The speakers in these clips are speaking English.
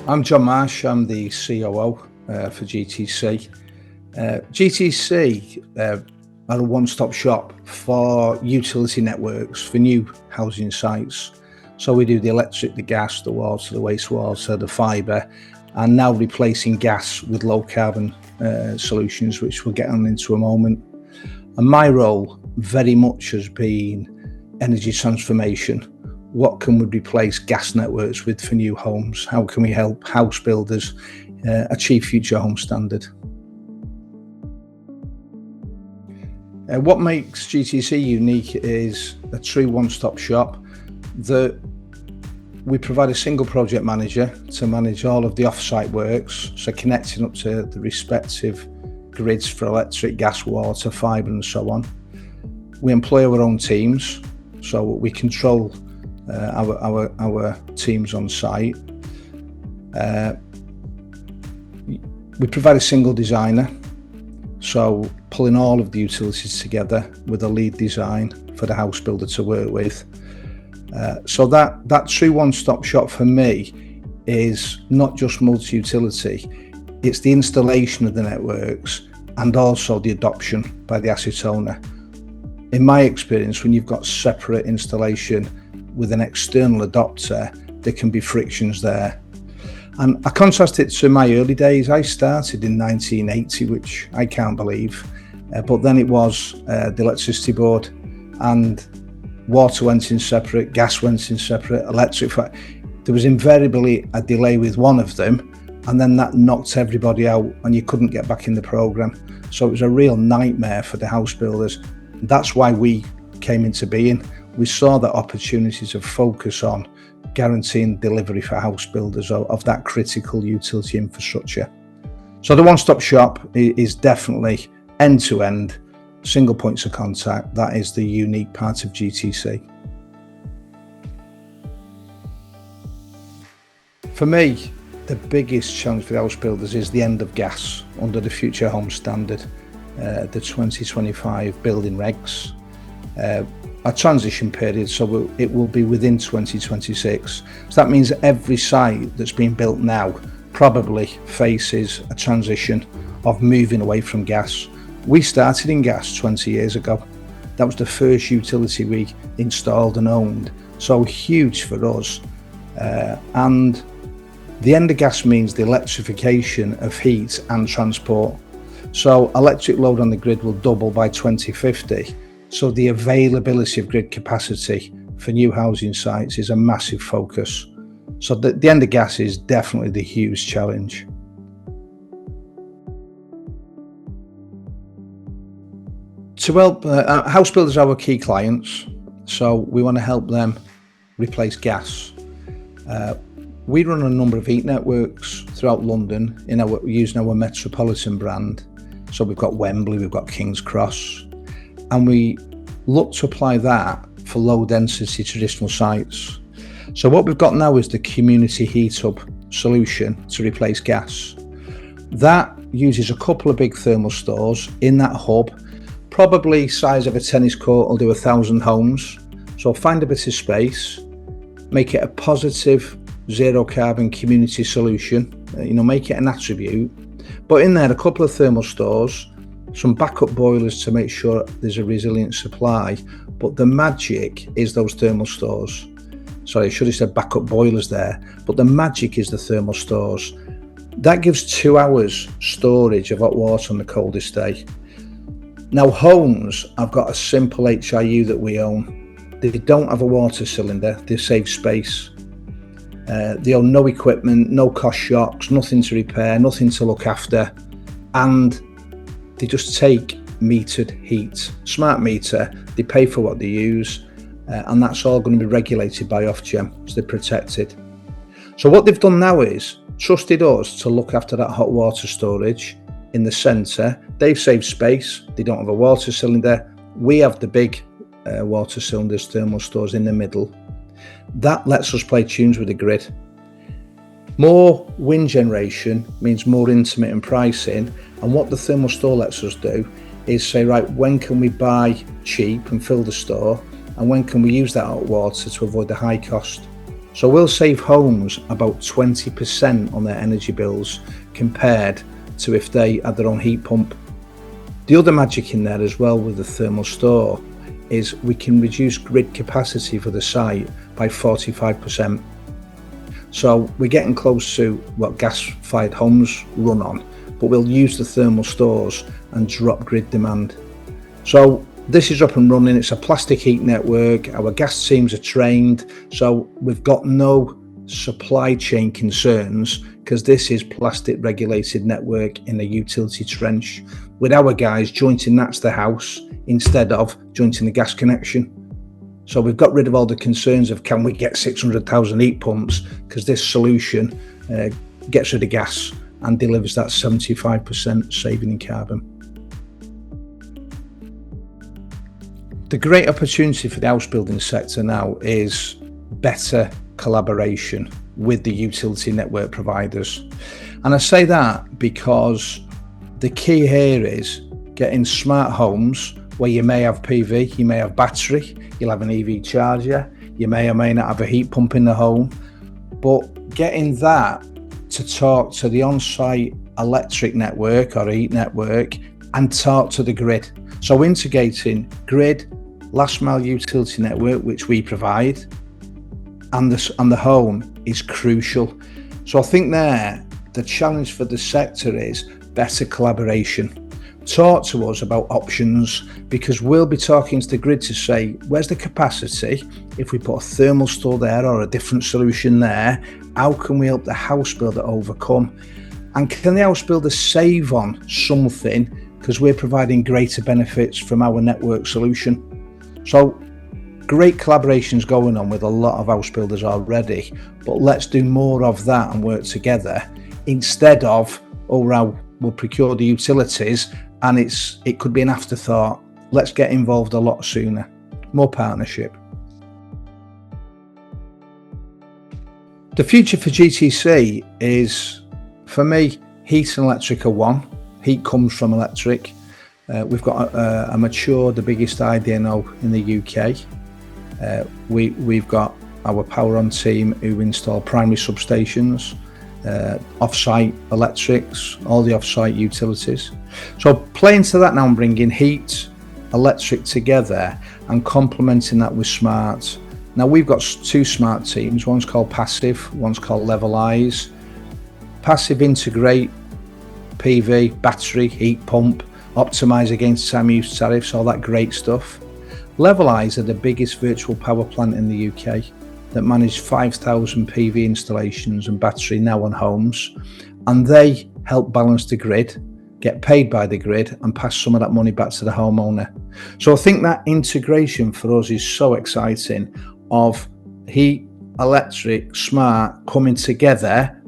I'm John Marsh, I'm the COO for GTC. GTC are a one-stop shop for utility networks for new housing sites. So we do the electric, the gas, the water, the wastewater, the fibre, and now replacing gas with low carbon solutions, which we'll get on into a moment. And my role very much has been energy transformation. What can we replace gas networks with for new homes? How can we help house builders achieve future home standard? What makes GTC unique is a true one-stop shop that we provide a single project manager to manage all of the off-site works, so connecting up to the respective grids for electric, gas, water, fibre and so on. We employ our own teams, so we control our teams on site. We provide a single designer, so pulling all of the utilities together with a lead design for the house builder to work with. So that true one-stop shop for me is not just multi-utility, it's the installation of the networks and also the adoption by the asset owner. In my experience, when you've got separate installation with an external adopter, there can be frictions there. And I contrast it to my early days. I started in 1980, which I can't believe, but then it was the electricity board, and water went in separate, gas went in separate, electric. There was invariably a delay with one of them, and then that knocked everybody out and you couldn't get back in the programme. So it was a real nightmare for the house builders. That's why we came into being. We saw that opportunity to focus on guaranteeing delivery for house builders of that critical utility infrastructure. So the one-stop shop is definitely end-to-end, single points of contact. That is the unique part of GTC. For me, the biggest challenge for the house builders is the end of gas under the Future Home Standard, the 2025 building regs. A transition period, so it will be within 2026. So that means every site that's being built now probably faces a transition of moving away from gas. We started in gas 20 years ago. That was the first utility we installed and owned, so huge for us. And the end of gas means the electrification of heat and transport. So electric load on the grid will double by 2050. So the availability of grid capacity for new housing sites is a massive focus. So the end of gas is definitely the huge challenge. To help, house builders are our key clients, so we want to help them replace gas. We run a number of heat networks throughout London using our Metropolitan brand. So we've got Wembley, we've got King's Cross, and we look to apply that for low density traditional sites. So what we've got now is the community heat hub solution to replace gas. That uses a couple of big thermal stores in that hub, probably size of a tennis court will do 1,000 homes. So find a bit of space, make it a positive zero carbon community solution, make it an attribute. But in there, a couple of thermal stores, some backup boilers to make sure there's a resilient supply. But the magic is those thermal stores. Sorry, I should have said backup boilers there. But the magic is the thermal stores. That gives 2 hours storage of hot water on the coldest day. Now, homes, I've got a simple HIU that we own. They don't have a water cylinder, they save space. They own no equipment, no cost shocks, nothing to repair, nothing to look after, and they just take metered heat. Smart meter, they pay for what they use, and that's all going to be regulated by Ofgem, so they're protected. So what they've done now is trusted us to look after that hot water storage in the centre. They've saved space, they don't have a water cylinder. We have the big water cylinders, thermal stores in the middle. That lets us play tunes with the grid. More wind generation means more intermittent pricing, and what the thermal store lets us do is say, right, when can we buy cheap and fill the store, and when can we use that hot water to avoid the high cost? So we'll save homes about 20% on their energy bills compared to if they had their own heat pump. The other magic in there as well with the thermal store is we can reduce grid capacity for the site by 45%. So we're getting close to what gas-fired homes run on, but we'll use the thermal stores and drop grid demand. So this is up and running. It's a plastic heat network. Our gas teams are trained, so we've got no supply chain concerns because this is plastic regulated network in a utility trench with our guys jointing that to the house instead of jointing the gas connection. So we've got rid of all the concerns of can we get 600,000 heat pumps, because this solution gets rid of gas and delivers that 75% saving in carbon. The great opportunity for the house building sector now is better collaboration with the utility network providers. And I say that because the key here is getting smart homes where you may have PV, you may have battery, you'll have an EV charger, you may or may not have a heat pump in the home, but getting that to talk to the on-site electric network or heat network and talk to the grid. So integrating grid, last mile utility network, which we provide, and the home is crucial. So I think there, the challenge for the sector is better collaboration. Talk to us about options, because we'll be talking to the grid to say, where's the capacity? If we put a thermal store there or a different solution there, how can we help the house builder overcome? And can the house builder save on something because we're providing greater benefits from our network solution? So great collaborations going on with a lot of house builders already, but let's do more of that and work together instead of, we'll procure the utilities and it could be an afterthought. Let's get involved a lot sooner. More partnership. The future for GTC is, for me, heat and electric are one. Heat comes from electric. We've got a mature, the biggest IDNO in the UK. We've got our Power On team who install primary substations, off-site electrics, all the off-site utilities. So playing to that now and bringing heat, electric together and complementing that with smart. Now we've got two smart teams, one's called Passive, one's called Levelise. Passive integrate PV, battery, heat pump, optimise against time use tariffs, all that great stuff. Levelise are the biggest virtual power plant in the UK that manage 5,000 PV installations and battery now on homes, and they help balance the grid, get paid by the grid and pass some of that money back to the homeowner. So I think that integration for us is so exciting, of heat, electric, smart coming together.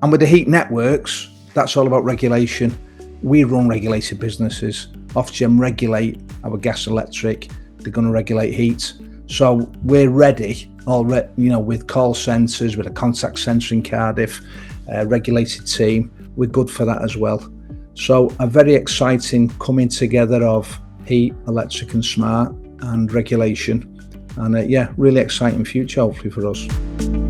And with the heat networks, that's all about regulation. We run regulated businesses. Ofgem regulate our gas, electric, they're going to regulate heat. So we're ready already, with call centres, with a contact centre in Cardiff, a regulated team. We're good for that as well. So a very exciting coming together of heat, electric and smart and regulation. And really exciting future hopefully for us.